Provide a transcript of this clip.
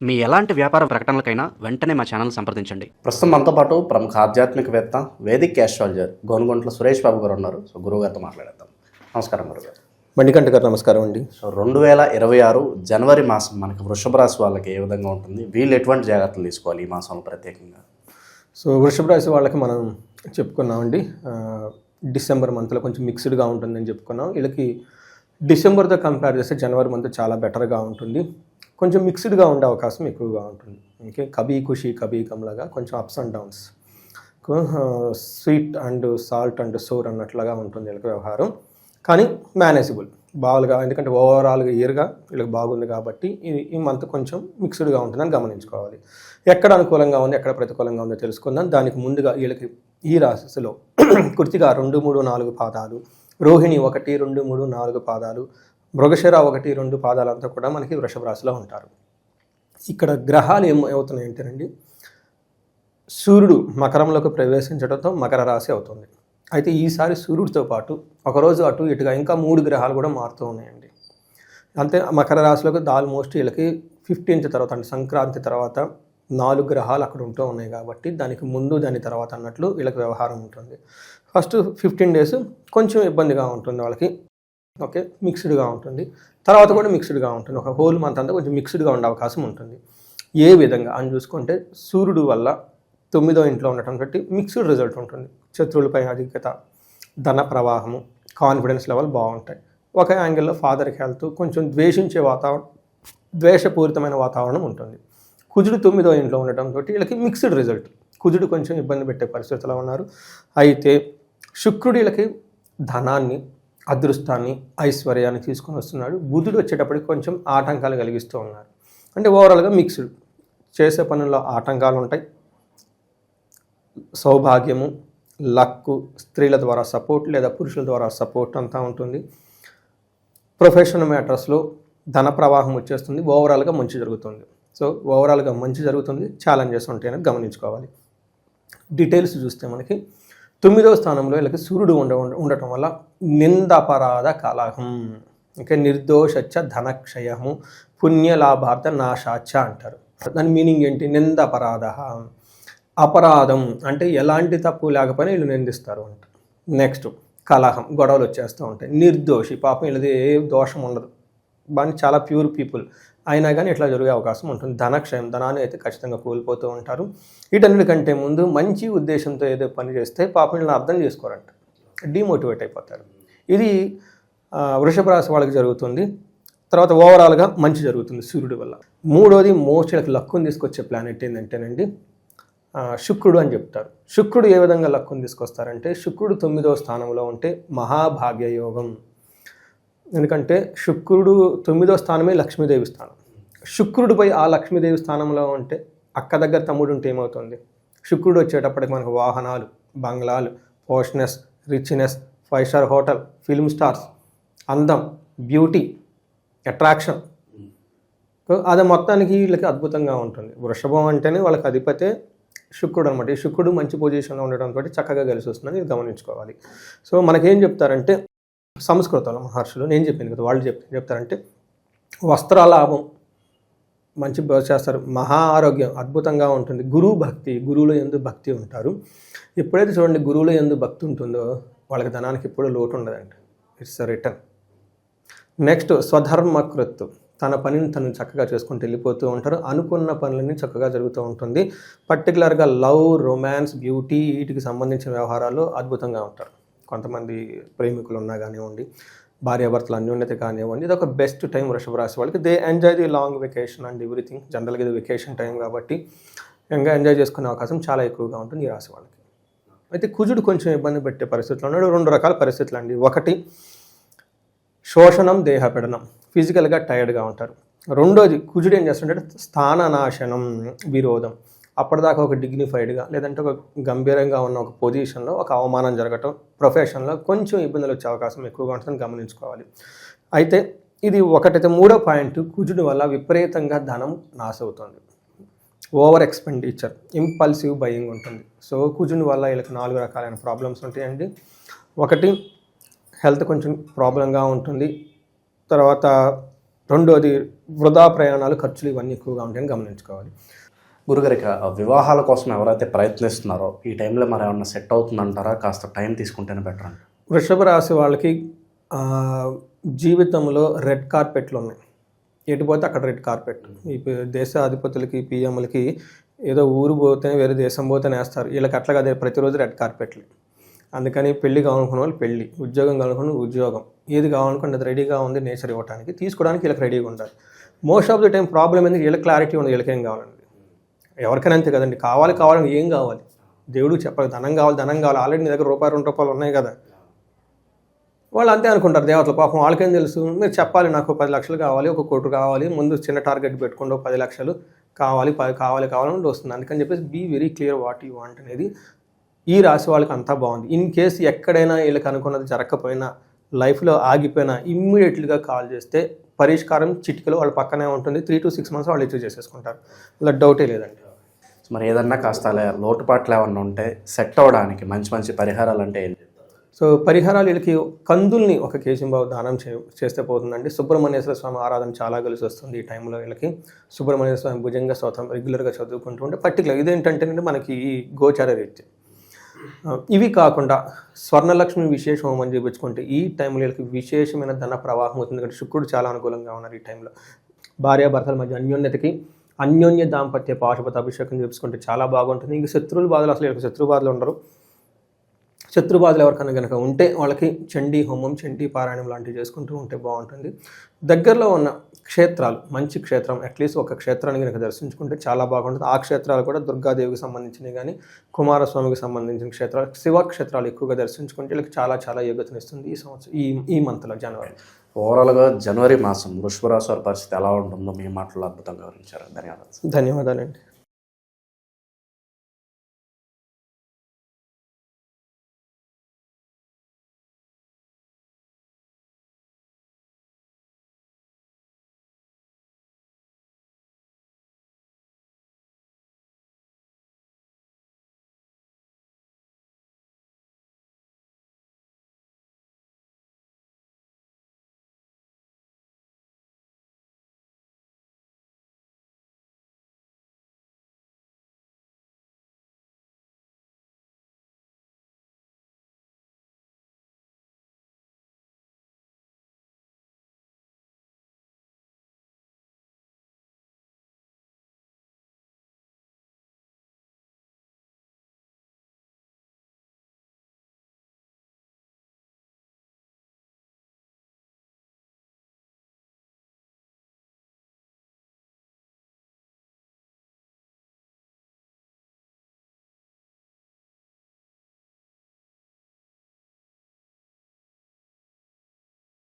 మీ ఎలాంటి వ్యాపార ప్రకటనలకైనా వెంటనే మా ఛానల్ సంప్రదించండి. ప్రస్తుతం మనతో పాటు ప్రముఖ ఆధ్యాత్మికవేత్త, వేదిక్ ఆస్ట్రాలజర్ గోనుగొంట్ల సురేష్ బాబు గారు ఉన్నారు. సో గురువు గారితో మాట్లాడేద్దాం. నమస్కారం గురుగారు. మణికంఠ గారు నమస్కారం అండి. సో 2026 జనవరి మాసం మనకి వృషభ రాశి వాళ్ళకి ఏ విధంగా ఉంటుంది, వీళ్ళు ఎటువంటి జాగ్రత్తలు తీసుకోవాలి ఈ మాసంలో ప్రత్యేకంగా? సో వృషభ రాశి వాళ్ళకి మనం చెప్పుకున్నామండి, డిసెంబర్ మంత్లో కొంచెం మిక్స్డ్గా ఉంటుందని చెప్పుకున్నాం. వీళ్ళకి డిసెంబర్తో కంపేర్ చేస్తే జనవరి మంత్ చాలా బెటర్గా ఉంటుంది. కొంచెం మిక్స్డ్గా ఉండే అవకాశం ఎక్కువగా ఉంటుంది. ఓకే, కబీ ఖుషీ కబీ కమ్లాగా కొంచెం ups and downs, sweet and salt and sour అన్నట్లుగా ఉంటుంది వీళ్ళకి వ్యవహారం. కానీ మేనేజబుల్ బాగా, ఎందుకంటే ఓవరాల్గా ఇయర్గా వీళ్ళకి బాగుంది కాబట్టి ఈ మంత్ కొంచెం మిక్స్డ్గా ఉంటుందని గమనించుకోవాలి. ఎక్కడ అనుకూలంగా ఉంది, ఎక్కడ ప్రతికూలంగా ఉందో తెలుసుకుందాం. దానికి ముందుగా వీళ్ళకి ఈ రాశిలో కృతిగా 2, 3, 4 పాదాలు, రోహిణి 1, 2, 3, 4 పాదాలు, మృగశిర 1, 2 పాదాలంతా కూడా మనకి వృషభ రాశిలో ఉంటారు. ఇక్కడ గ్రహాలు ఏమవుతున్నాయంటేనండి, సూర్యుడు మకరంలోకి ప్రవేశించడంతో మకర రాశి అవుతుంది. అయితే ఈసారి సూర్యుడితో పాటు ఒకరోజు అటు ఇటుగా ఇంకా 3 గ్రహాలు కూడా మారుతూ ఉన్నాయండి. అంతే మకర రాశిలోకి ఆల్మోస్ట్ వీళ్ళకి 15th తర్వాత, అంటే సంక్రాంతి తర్వాత 4 గ్రహాలు అక్కడ ఉంటూ ఉన్నాయి కాబట్టి దానికి ముందు దాని తర్వాత అన్నట్లు వీళ్ళకి వ్యవహారం ఉంటుంది. ఫస్ట్ 15 days కొంచెం ఇబ్బందిగా ఉంటుంది వాళ్ళకి. ఓకే, మిక్స్డ్గా ఉంటుంది. తర్వాత కూడా మిక్స్డ్గా ఉంటుంది. ఒక హోల్ మంత్ అంతా కొంచెం మిక్స్డ్గా ఉండే అవకాశం ఉంటుంది. ఏ విధంగా అని చూసుకుంటే, సూర్యుడు వల్ల 9వ ఇంట్లో ఉండటం బట్టి మిక్స్డ్ రిజల్ట్ ఉంటుంది. శత్రువులపై అధికత, ధన ప్రవాహము, కాన్ఫిడెన్స్ లెవెల్ బాగుంటాయి. ఒక యాంగిల్లో ఫాదర్కి హెల్త్, కొంచెం ద్వేషించే వాతావరణం, ద్వేషపూరితమైన వాతావరణం ఉంటుంది. కుజుడు 9వ ఇంట్లో ఉండటం తోటి వీళ్ళకి మిక్స్డ్ రిజల్ట్. కుజుడు కొంచెం ఇబ్బంది పెట్టే పరిస్థితిలో ఉన్నారు. అయితే శుక్రుడు వీళ్ళకి ధనాన్ని, అదృష్టాన్ని, ఐశ్వర్యాన్ని తీసుకొని వస్తున్నాడు. బుధుడు వచ్చేటప్పటికి కొంచెం ఆటంకాలు కలిగిస్తూ ఉన్నారు. అంటే ఓవరాల్గా మిక్స్డ్, చేసే పనుల్లో ఆటంకాలు ఉంటాయి. సౌభాగ్యము, లక్కు, స్త్రీల ద్వారా సపోర్ట్ లేదా పురుషుల ద్వారా సపోర్ట్ అంతా ఉంటుంది. ప్రొఫెషనల్ మ్యాటర్స్లో ధన ప్రవాహం వచ్చేస్తుంది. ఓవరాల్గా మంచి జరుగుతుంది. సో ఓవరాల్గా మంచి జరుగుతుంది. ఛాలెంజెస్ ఉంటాయని గమనించుకోవాలి. డీటెయిల్స్ చూస్తే మనకి 9వ స్థానంలో వీళ్ళకి సూర్యుడు ఉండటం వల్ల నిందపరాధ కలహం, ఇంకా నిర్దోషచ్చ ధనక్షయము, పుణ్యలాభార్థ నాశాచ అంటారు. దాని మీనింగ్ ఏంటి? నిందపరాధ, అపరాధం అంటే ఎలాంటి తప్పు లేకపోయినా వీళ్ళు నిందిస్తారు అంట. నెక్స్ట్ కలహం, గొడవలు వచ్చేస్తూ ఉంటాయి. నిర్దోషి, పాపం వీళ్ళది ఏ దోషం ఉండదు, బాగా చాలా ప్యూర్ పీపుల్, అయినా కానీ ఇట్లా జరిగే అవకాశం ఉంటుంది. ధనక్షయం, ధనాన్ని అయితే ఖచ్చితంగా కోల్పోతూ ఉంటారు. వీటన్నిటికంటే ముందు మంచి ఉద్దేశంతో ఏదో పని చేస్తే పాపం వీళ్ళని అర్థం చేసుకోరంట, డిమోటివేట్ అయిపోతారు. ఇది వృషభ రాశి వాళ్ళకి జరుగుతుంది. తర్వాత ఓవరాల్గా మంచి జరుగుతుంది సూర్యుడి వల్ల. మూడోది మోస్ట్ వీళ్ళకి లక్కుని తీసుకొచ్చే ప్లానెట్ ఏంటంటేనండి శుక్రుడు అని చెప్తారు. శుక్రుడు ఏ విధంగా లక్కుని తీసుకొస్తారంటే, శుక్రుడు 9వ స్థానంలో ఉంటే మహాభాగ్య యోగం. ఎందుకంటే శుక్రుడు 9వ స్థానమే లక్ష్మీదేవి స్థానం. శుక్రుడిపై ఆ లక్ష్మీదేవి స్థానంలో ఉంటే, అక్క దగ్గర తమ్ముడు ఉంటే ఏమవుతుంది? శుక్రుడు వచ్చేటప్పటికి మనకు వాహనాలు, బంగ్లాలు, poshness, richness, 5 star hotel, film stars, అందం, బ్యూటీ, అట్రాక్షన్, అది మొత్తానికి వీళ్ళకి అద్భుతంగా ఉంటుంది. వృషభం అంటేనే వాళ్ళకి అధిపతే శుక్రుడు అనమాట. ఈ శుక్రుడు మంచి పొజిషన్లో ఉండడంతో చక్కగా కలిసి వస్తుందని ఇది గమనించుకోవాలి. సో మనకేం చెప్తారంటే, సంస్కృతంలో మహర్షులు, నేను చెప్పింది కదా, వాళ్ళు చెప్తారంటే వస్త్రలాభం మంచి చేస్తారు, మహా ఆరోగ్యం అద్భుతంగా ఉంటుంది, గురువు భక్తి, గురువులో యందు భక్తి ఉంటారు. ఎప్పుడైతే చూడండి గురువులో యందు భక్తి ఉంటుందో వాళ్ళకి ధనానికి ఎప్పుడూ లోటు ఉండదంట. It's return. నెక్స్ట్ స్వధర్మకృత్, తన పనిని తను చక్కగా చేసుకుంటూ వెళ్ళిపోతూ ఉంటారు. అనుకున్న పనులన్నీ చక్కగా జరుగుతూ ఉంటుంది. పర్టికులర్గా లవ్, రొమాన్స్, బ్యూటీ, వీటికి సంబంధించిన వ్యవహారాలు అద్భుతంగా ఉంటారు. కొంతమంది ప్రేమికులు ఉన్నా కానివ్వండి, భార్యాభర్తలు అన్యోన్యత కానివ్వండి, ఇది ఒక బెస్ట్ టైం వృషభ రాశి వాళ్ళకి. They enjoy the long vacation and everything. జనరల్గా ఇది వెకేషన్ టైం కాబట్టి ఇంకా ఎంజాయ్ చేసుకునే అవకాశం చాలా ఎక్కువగా ఉంటుంది ఈ రాశి వాళ్ళకి. అయితే కుజుడు కొంచెం ఇబ్బంది పెట్టే పరిస్థితులు ఉన్నాడు. 2 రకాల పరిస్థితులు అండి. ఒకటి శోషణం, దేహపీడనం, ఫిజికల్గా టైర్డ్గా ఉంటారు. రెండోది కుజుడు ఏం చేస్తుంటే స్థాననాశనం, విరోధం. అప్పటిదాకా ఒక డిగ్నిఫైడ్గా లేదంటే ఒక గంభీరంగా ఉన్న ఒక పొజిషన్లో ఒక అవమానం జరగటం, ప్రొఫెషన్లో కొంచెం ఇబ్బందులు వచ్చే అవకాశం ఎక్కువగా ఉంటుందని గమనించుకోవాలి. అయితే ఇది ఒకటైతే. మూడో పాయింట్, కుజుడు వల్ల విపరీతంగా ధనం నాశ అవుతుంది. ఓవర్ ఎక్స్పెండిచర్, ఇంపల్సివ్ బయింగ్ ఉంటుంది. సో కుజుని వల్ల వీళ్ళకి 4 రకాలైన ప్రాబ్లమ్స్ ఉంటాయండి. ఒకటి హెల్త్ కొంచెం ప్రాబ్లంగా ఉంటుంది. తర్వాత రెండోది వృధా ప్రయాణాలు, ఖర్చులు ఇవన్నీ ఎక్కువగా ఉంటాయని గమనించుకోవాలి. గురుగారిక వివాహాల కోసం ఎవరైతే ప్రయత్నిస్తున్నారో ఈ టైంలో మరి ఏమన్నా సెట్ అవుతుందంటారా? కాస్త టైం తీసుకుంటేనే బెటర్ అంట. వృషభ రాశి వాళ్ళకి జీవితంలో రెడ్ కార్పెట్లు ఉన్నాయి. ఎటు పోతే అక్కడ రెడ్ కార్పెట్. ఈ దేశ అధిపతులకి, పిఎంలకి ఏదో ఊరు పోతే వేరే దేశం పోతేనే వేస్తారు. వీళ్ళకి అట్లా కాదు, ప్రతిరోజు రెడ్ కార్పెట్లు. అందుకని పెళ్లి కావాలనుకున్న వాళ్ళు పెళ్లి, ఉద్యోగం కావాలనుకున్న ఉద్యోగం, ఏది కావాలనుకున్న అది రెడీగా ఉంది నేచర్ ఇవ్వడానికి, తీసుకోవడానికి వీళ్ళకి రెడీగా ఉండాలి. Most of the time problem ఏంది, వీళ్ళకి క్లారిటీ ఉంది వీళ్ళకేం కావాలండి. ఎవరికైనా అంతే కదండి, కావాలని ఏం కావాలి దేవుడికి చెప్పాలి. ధనం కావాలి, ఆల్రెడీ నీ దగ్గర రూపాయి 2 రూపాయలు ఉన్నాయి కదా. వాళ్ళు అంతే అనుకుంటారు దేవతలు, పాపం వాళ్ళకేం తెలుసు. మీరు చెప్పాలి నాకు 10 లక్షలు కావాలి, 1 కోటి కావాలి, ముందు చిన్న టార్గెట్ పెట్టుకోండి, 10 లక్షలు కావాలి కావాలని వస్తుంది. అందుకని చెప్పేసి be very clear what you want అనేది ఈ రాశి వాళ్ళకి అంతా బాగుంది. ఇన్ కేసు ఎక్కడైనా వీళ్ళకి అనుకున్నది జరగకపోయినా, లైఫ్లో ఆగిపోయినా ఇమ్మీడియట్లీగా కాల్ చేస్తే పరిష్కారం చిటికలో వాళ్ళ పక్కనే ఉంటుంది. 3 to 6 months వాళ్ళు అచీవ్ చేసేసుకుంటారు. అలా డౌటే లేదండి. మరి ఏదన్నా కాస్త లోటుపాట్లు ఏమన్నా ఉంటే సెట్ అవ్వడానికి మంచి పరిహారాలు అంటే ఏం చెప్తారు? సో పరిహారాలు వీళ్ళకి కందుల్ని 1 కేజీ దానం చేస్తే పోతుందండి. సుబ్రహ్మణ్యేశ్వర స్వామి ఆరాధన చాలా కలిసి వస్తుంది ఈ టైంలో వీళ్ళకి. సుబ్రహ్మణ్యేశ్వర స్వామి భుజంగ స్తోత్రం రెగ్యులర్గా చదువుకుంటూ ఉంటే పర్టికులర్ ఇదేంటంటే మనకి ఈ గోచార రీత్యా ఇవి కాకుండా స్వర్ణలక్ష్మి విశేష హోమం చేయించుకుంటే ఈ టైంలో వీళ్ళకి విశేషమైన ధన ప్రవాహం అవుతుంది. ఎందుకంటే శుక్రుడు చాలా అనుకూలంగా ఉన్నారు ఈ టైంలో. భార్యాభర్తల మధ్య అన్యోన్యతకి, అన్యోన్య దాంపత్య పాశుపత అభిషేకం చేసుకుంటే చాలా బాగుంటుంది. ఇంక శత్రువుల బాధలు, అసలు వీళ్ళకి శత్రు బాధలు ఉండరు. శత్రు బాధలు ఎవరికైనా కనుక ఉంటే వాళ్ళకి చండీ హోమం, చండీ పారాయణం లాంటివి చేసుకుంటూ ఉంటే బాగుంటుంది. దగ్గరలో ఉన్న క్షేత్రాలు, మంచి క్షేత్రం అట్లీస్ట్ 1 క్షేత్రాన్ని కనుక దర్శించుకుంటే చాలా బాగుంటుంది. ఆ క్షేత్రాలు కూడా దుర్గాదేవికి సంబంధించినవి కానీ, కుమారస్వామికి సంబంధించిన క్షేత్రాలు, శివ క్షేత్రాలు ఎక్కువగా దర్శించుకుంటే వీళ్ళకి చాలా యోగ్యతనిస్తుంది ఈ సంవత్సరం, ఈ మంత్లో జనవరి. ఓవరాల్గా జనవరి మాసం వృషభ రాశి వారి పరిస్థితి ఎలా ఉంటుందో మీ మాటల్లో అద్భుతంగా వివరించారు. ధన్యవాదాలు. ధన్యవాదాలండి.